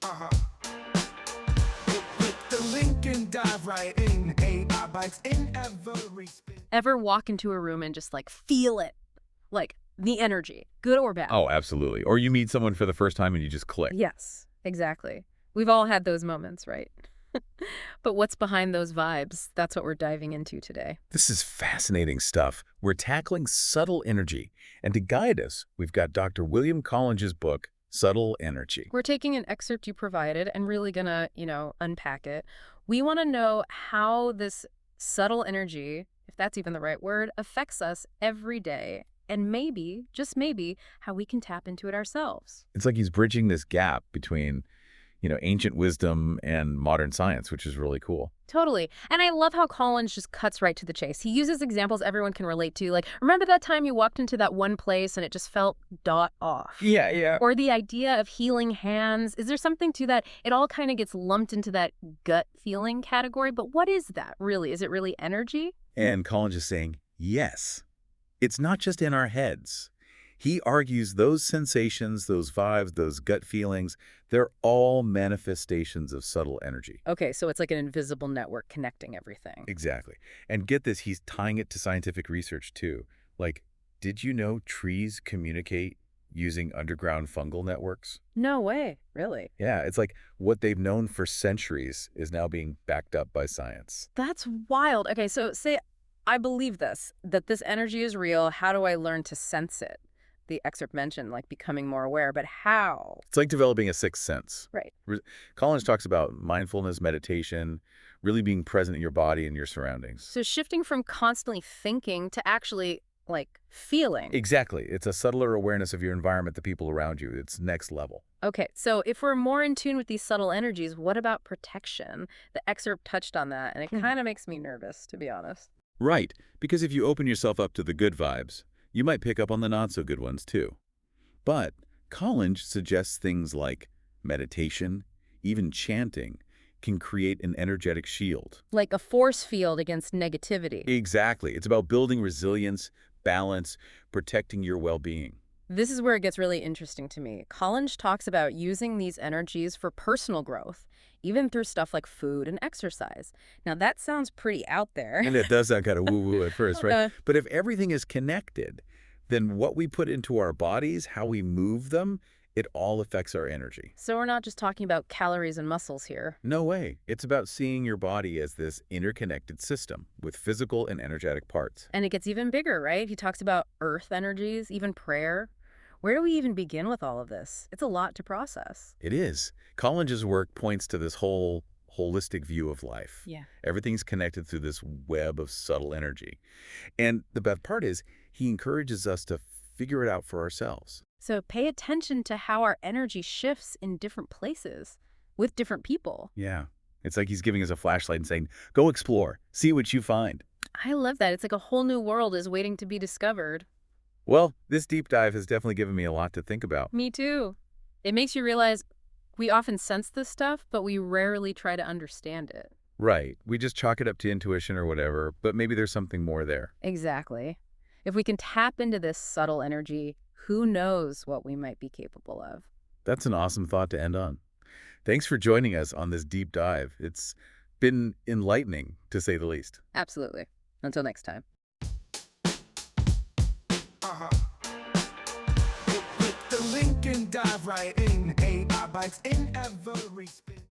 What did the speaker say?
Uh-huh. Click the link and dive right in. AI bites in every spin. Ever walk into a room and just like feel it? Like the energy, good or bad? Oh, absolutely. Or you meet someone for the first time and you just click. Yes, exactly. We've all had those moments, right? But what's behind those vibes? That's what we're diving into today. This is fascinating stuff. We're tackling subtle energy. And to guide us, we've got Dr. William Collinge's book, Subtle Energy. We're taking an excerpt you provided and really gonna, unpack it. We want to know how this subtle energy, if that's even the right word, affects us every day. And maybe, just maybe, how we can tap into it ourselves. It's like he's bridging this gap between, ancient wisdom and modern science, which is really cool. Totally. And I love how Collins just cuts right to the chase. He uses examples everyone can relate to. Like, remember that time you walked into that one place and it just felt off? Yeah. Or the idea of healing hands. Is there something to that? It all kind of gets lumped into that gut feeling category. But what is that really? Is it really energy? And Collinge is saying, yes, it's not just in our heads. He argues those sensations, those vibes, those gut feelings, they're all manifestations of subtle energy. Okay, so it's like an invisible network connecting everything. Exactly. And get this, he's tying it to scientific research too. Like, did you know trees communicate using underground fungal networks? No way, really. Yeah, it's like what they've known for centuries is now being backed up by science. That's wild. Okay, so say I believe this, that this energy is real. How do I learn to sense it? The excerpt mentioned like becoming more aware, but how? It's like developing a sixth sense. Right. Collins talks about mindfulness, meditation, really being present in your body and your surroundings. So shifting from constantly thinking to actually like feeling. Exactly. It's a subtler awareness of your environment, the people around you. It's next level. Okay, so if we're more in tune with these subtle energies, what about protection? The excerpt touched on that, and it kind of makes me nervous, to be honest. Right, because if you open yourself up to the good vibes, you might pick up on the not-so-good ones too. But Collinge suggests things like meditation, even chanting, can create an energetic shield. Like a force field against negativity. Exactly. It's about building resilience, balance, protecting your well-being. This is where it gets really interesting to me. Collinge talks about using these energies for personal growth, even through stuff like food and exercise. Now, that sounds pretty out there. And it does sound kind of woo-woo at first, right? But if everything is connected, then what we put into our bodies, how we move them, it all affects our energy. So we're not just talking about calories and muscles here. No way. It's about seeing your body as this interconnected system with physical and energetic parts. And it gets even bigger, right? He talks about earth energies, even prayer. Where do we even begin with all of this? It's a lot to process. It is. Collinge's work points to this whole holistic view of life. Yeah. Everything's connected through this web of subtle energy. And the best part is he encourages us to figure it out for ourselves. So pay attention to how our energy shifts in different places with different people. Yeah. It's like he's giving us a flashlight and saying, go explore, see what you find. I love that. It's like a whole new world is waiting to be discovered. Well, this deep dive has definitely given me a lot to think about. Me too. It makes you realize we often sense this stuff, but we rarely try to understand it. Right. We just chalk it up to intuition or whatever, but maybe there's something more there. Exactly. If we can tap into this subtle energy, who knows what we might be capable of? That's an awesome thought to end on. Thanks for joining us on this deep dive. It's been enlightening, to say the least. Absolutely. Until next time. Uh-huh. Click the link and dive right in. AI bites in every spin.